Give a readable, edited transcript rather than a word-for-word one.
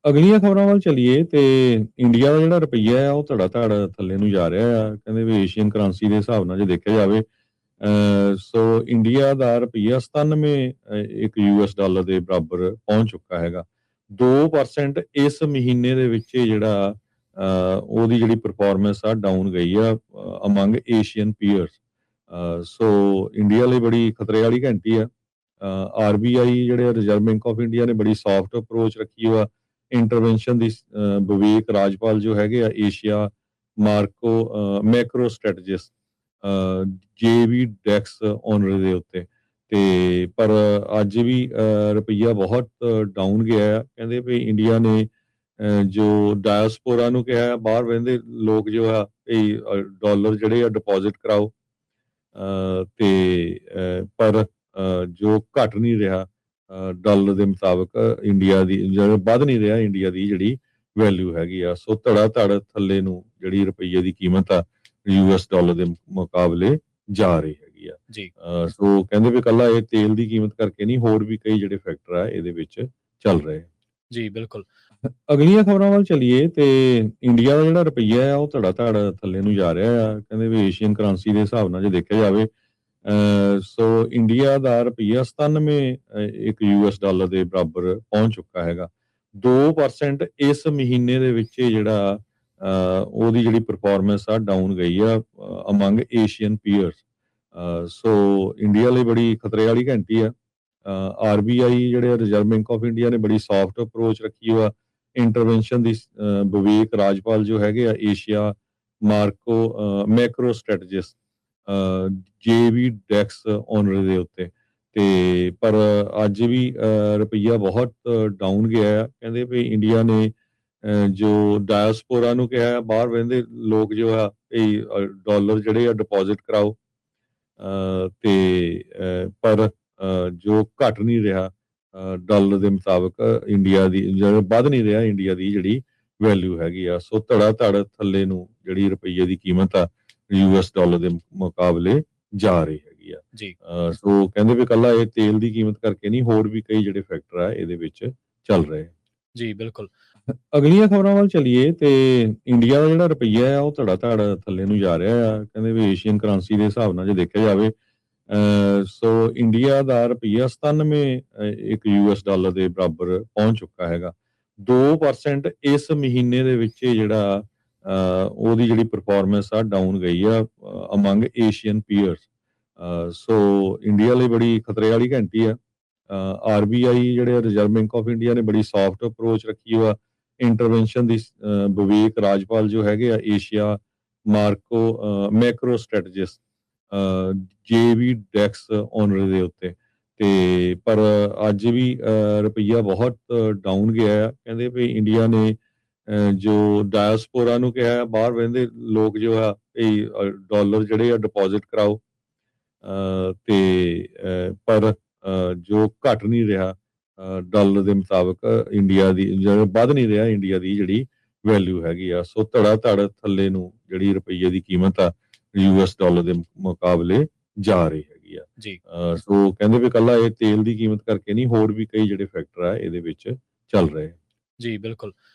ਅਗਲੀਆਂ ਖਬਰਾਂ ਵੱਲ ਚੱਲੀਏ ਤੇ ਇੰਡੀਆ ਦਾ ਜਿਹੜਾ ਰੁਪਈਆ ਹੈ ਉਹ ਧੜਾ-ਧੜ ਥੱਲੇ ਨੂੰ ਜਾ ਰਿਹਾ ਆ। ਕਹਿੰਦੇ ਵੀ ਏਸ਼ੀਅਨ ਕਰੰਸੀ ਦੇ ਹਿਸਾਬ ਨਾਲ ਜੇ ਦੇਖਿਆ ਜਾਵੇ ਸੋ ਇੰਡੀਆ ਦਾ ਰੁਪਈਆ 97 ਇੱਕ ਯੂਐਸ ਡਾਲਰ ਦੇ ਬਰਾਬਰ ਪਹੁੰਚ ਚੁੱਕਾ ਹੈਗਾ। 2% ਇਸ ਮਹੀਨੇ ਦੇ ਵਿੱਚ ਹੀ ਜਿਹੜਾ ਉਹਦੀ ਜਿਹੜੀ ਪਰਫਾਰਮੈਂਸ ਆ ਡਾਊਨ ਗਈ ਆ among Asian Pears. So India ਲਈ ਬੜੀ ਖਤਰੇ ਵਾਲੀ ਘੰਟੀ ਆ। ਆਰਬੀਆਈ ਜਿਹੜੇ ਰਿਜ਼ਰਵ ਬੈਂਕ ਆਫ ਇੰਡੀਆ ਨੇ ਬੜੀ ਸੌਫਟ ਅਪਰੋਚ ਰੱਖੀ ਹੋਆ ਇੰਟਰਵੈਂਸ਼ਨ ਦੀ। ਵਿਵੇਕ ਰਾਜਪਾਲ ਜੋ ਹੈਗੇ ਆ ਏਸ਼ੀਆ ਮੈਕਰੋ ਸਟ੍ਰੈਟਜਿਸਟ ਜੇਵੀ ਡੈਕਸ ਓਨਰ ਦੇ ਉੱਤੇ ਤੇ ਪਰ ਅੱਜ ਵੀ ਰੁਪਈਆ ਬਹੁਤ ਡਾਊਨ ਗਿਆ ਆ। ਕਹਿੰਦੇ ਵੀ ਇੰਡੀਆ ਨੇ ਜੋ ਡਾਇਸਪੋਰਾ ਨੂੰ ਕਿਹਾ ਬਾਹਰ ਰਹਿੰਦੇ ਲੋਕ ਜੋ ਆ ਇਹ ਡਾਲਰ ਜਿਹੜੇ ਆ ਡਿਪੋਜ਼ਿਟ ਕਰਾਓ ਤੇ ਪਰ ਜੋ ਘਟ ਨਹੀਂ ਰਿਹਾ ਡਾਲਰ ਦੇ ਮੁਤਾਬਕ ਇੰਡੀਆ ਦੀ ਜਿਹੜਾ ਵੱਧ ਨਹੀਂ ਰਿਹਾ ਇੰਡੀਆ ਦੀ ਜਿਹੜੀ ਵੈਲਿਊ ਹੈਗੀ ਆ। ਸੋ ਧੜਾ ਧੜ ਥੱਲੇ ਨੂੰ ਜਿਹੜੀ ਰੁਪਈਏ ਦੀ ਕੀਮਤ ਆ ਯੂਐਸ ਡਾਲਰ ਦੇ ਮੁਕਾਬਲੇ ਜਾ ਰਹੀ ਹੈਗੀ ਆ। ਜੀ ਸੋ ਕਹਿੰਦੇ ਵੀ ਕੱਲਾ ਇਹ ਤੇਲ ਦੀ ਕੀਮਤ ਕਰਕੇ ਨਹੀਂ ਹੋਰ ਵੀ ਕਈ ਜਿਹੜੇ ਫੈਕਟਰ ਆ ਇਹਦੇ ਵਿੱਚ ਚੱਲ ਰਹੇ। ਜੀ ਬਿਲਕੁਲ। ਅਗਲੀਆਂ ਖਬਰਾਂ ਵੱਲ ਚੱਲੀਏ ਤੇ ਇੰਡੀਆ ਦਾ ਜਿਹੜਾ ਰੁਪਈਆ ਹੈ ਉਹ ਧੜਾ-ਧੜ ਥੱਲੇ ਨੂੰ ਜਾ ਰਿਹਾ ਆ। ਕਹਿੰਦੇ ਵੀ ਏਸ਼ੀਅਨ ਕਰੰਸੀ ਦੇ ਹਿਸਾਬ ਨਾਲ ਜੇ ਦੇਖਿਆ ਜਾਵੇ ਸੋ ਇੰਡੀਆ ਦਾ ਰੁਪਈਆ 97 ਇੱਕ ਯੂਐਸ ਡਾਲਰ ਦੇ ਬਰਾਬਰ ਪਹੁੰਚ ਚੁੱਕਾ ਹੈਗਾ। 2% ਇਸ ਮਹੀਨੇ ਦੇ ਵਿੱਚ ਹੀ ਜਿਹੜਾ ਉਹਦੀ ਜਿਹੜੀ ਪਰਫਾਰਮੈਂਸ ਆ ਡਾਊਨ ਗਈ ਆ among Asian Pears. So India ਲਈ ਬੜੀ ਖਤਰੇ ਵਾਲੀ ਘੰਟੀ ਆ। ਆਰਬੀਆਈ ਜਿਹੜੇ ਰਿਜ਼ਰਵ ਬੈਂਕ ਆਫ ਇੰਡੀਆ ਨੇ ਬੜੀ ਸੌਫਟ ਅਪਰੋਚ ਰੱਖੀ ਹੋਆ ਇੰਟਰਵੈਂਸ਼ਨ ਦੀ। ਵਿਵੇਕ ਰਾਜਪਾਲ ਜੋ ਹੈਗੇ ਆ ਏਸ਼ੀਆ ਮੈਕਰੋ ਸਟ੍ਰੈਟਜਿਸਟ ਜੇਵੀ ਡੈਕਸ ਓਨਰ ਦੇ ਉੱਤੇ ਤੇ ਪਰ ਅੱਜ ਵੀ ਰੁਪਈਆ ਬਹੁਤ ਡਾਊਨ ਗਿਆ ਆ। ਕਹਿੰਦੇ ਵੀ ਇੰਡੀਆ ਨੇ ਜੋ ਡਾਇਸਪੋਰਾ ਨੂੰ ਕਿਹਾ ਬਾਹਰ ਰਹਿੰਦੇ ਲੋਕ ਜੋ ਆ ਇਹ ਡਾਲਰ ਜਿਹੜੇ ਆ ਡਿਪੋਜ਼ਿਟ ਕਰਾਓ ਤੇ ਪਰ ਜੋ ਘਟ ਨਹੀਂ ਰਿਹਾ ਡਾਲਰ ਦੇ ਮੁਤਾਬਕ ਇੰਡੀਆ ਦੀ ਜਿਹੜਾ ਵੱਧ ਨਹੀਂ ਰਿਹਾ ਇੰਡੀਆ ਦੀ ਜਿਹੜੀ ਵੈਲਿਊ ਹੈਗੀ ਆ। ਸੋ ਧੜਾ ਧੜ ਥੱਲੇ ਨੂੰ ਜਿਹੜੀ ਰੁਪਈਏ ਦੀ ਕੀਮਤ ਆ ਯੂਐਸ ਡਾਲਰ ਦੇ ਮੁਕਾਬਲੇ ਜਾ ਰਹੀ ਹੈਗੀ ਆ। ਜੀ ਸੋ ਕਹਿੰਦੇ ਵੀ ਕੱਲਾ ਇਹ ਤੇਲ ਦੀ ਕੀਮਤ ਕਰਕੇ ਨਹੀਂ ਹੋਰ ਵੀ ਕਈ ਜਿਹੜੇ ਫੈਕਟਰ ਆ ਇਹਦੇ ਵਿੱਚ ਚੱਲ ਰਹੇ। ਜੀ ਬਿਲਕੁਲ। ਅਗਲੀਆਂ ਖਬਰਾਂ ਵੱਲ ਚੱਲੀਏ ਤੇ ਇੰਡੀਆ ਦਾ ਜਿਹੜਾ ਰੁਪਈਆ ਹੈ ਉਹ ਧੜਾ-ਧੜ ਥੱਲੇ ਨੂੰ ਜਾ ਰਿਹਾ ਆ। ਕਹਿੰਦੇ ਵੀ ਏਸ਼ੀਅਨ ਕਰੰਸੀ ਦੇ ਹਿਸਾਬ ਨਾਲ ਜੇ ਦੇਖਿਆ ਜਾਵੇ ਸੋ ਇੰਡੀਆ ਦਾ ਰੁਪਈਆ 97 ਇੱਕ ਯੂਐਸ ਡਾਲਰ ਦੇ ਬਰਾਬਰ ਪਹੁੰਚ ਚੁੱਕਾ ਹੈਗਾ। 2% ਇਸ ਮਹੀਨੇ ਦੇ ਵਿੱਚ ਹੀ ਜਿਹੜਾ ਉਹਦੀ ਜਿਹੜੀ ਪਰਫਾਰਮੈਂਸ ਆ ਡਾਊਨ ਗਈ ਆ among Asian Pears. So India ਲਈ ਬੜੀ ਖਤਰੇ ਵਾਲੀ ਘੰਟੀ ਆ। ਆਰਬੀਆਈ ਜਿਹੜੇ ਰਿਜ਼ਰਵ ਬੈਂਕ ਆਫ ਇੰਡੀਆ ਨੇ ਬੜੀ ਸੌਫਟ ਅਪਰੋਚ ਰੱਖੀ ਹੋਆ ਇੰਟਰਵੈਂਸ਼ਨ ਦੀ। ਵਿਵੇਕ ਰਾਜਪਾਲ ਜੋ ਹੈਗੇ ਆ ਏਸ਼ੀਆ ਮੈਕਰੋ ਸਟ੍ਰੈਟਜਿਸਟ ਜੇਵੀ ਡੈਕਸ ਓਨਰ ਦੇ ਉੱਤੇ ਤੇ ਪਰ ਅੱਜ ਵੀ ਰੁਪਈਆ ਬਹੁਤ ਡਾਊਨ ਗਿਆ ਆ। ਕਹਿੰਦੇ ਵੀ ਇੰਡੀਆ ਨੇ ਜੋ ਡਾਇਸਪੋਰਾ ਨੂੰ ਕਿਹਾ ਬਾਹਰ ਰਹਿੰਦੇ ਲੋਕ ਜੋ ਆ ਇਹ ਡਾਲਰ ਜਿਹੜੇ ਆ ਡਿਪੋਜ਼ਿਟ ਕਰਾਓ ਤੇ ਪਰ ਜੋ ਘਟ ਨਹੀਂ ਰਿਹਾ ਡਾਲਰ ਦੇ ਮੁਤਾਬਕ ਇੰਡੀਆ ਦੀ ਜਿਹੜਾ ਵੱਧ ਨਹੀਂ ਰਿਹਾ ਇੰਡੀਆ ਦੀ ਜਿਹੜੀ ਵੈਲਿਊ ਹੈਗੀ ਆ। ਸੋ ਧੜਾ ਧੜ ਥੱਲੇ ਨੂੰ ਜਿਹੜੀ ਰੁਪਈਏ ਦੀ ਕੀਮਤ ਆ ਯੂਐਸ ਡਾਲਰ ਦੇ ਮੁਕਾਬਲੇ ਜਾ ਰਹੀ ਹੈਗੀ ਆ। ਜੀ ਸੋ ਕਹਿੰਦੇ ਵੀ ਕੱਲਾ ਇਹ ਤੇਲ ਦੀ ਕੀਮਤ ਕਰਕੇ ਨਹੀਂ ਹੋਰ ਵੀ ਕਈ ਜਿਹੜੇ ਫੈਕਟਰ ਆ ਇਹਦੇ ਵਿੱਚ ਚੱਲ ਰਹੇ। ਜੀ ਬਿਲਕੁਲ।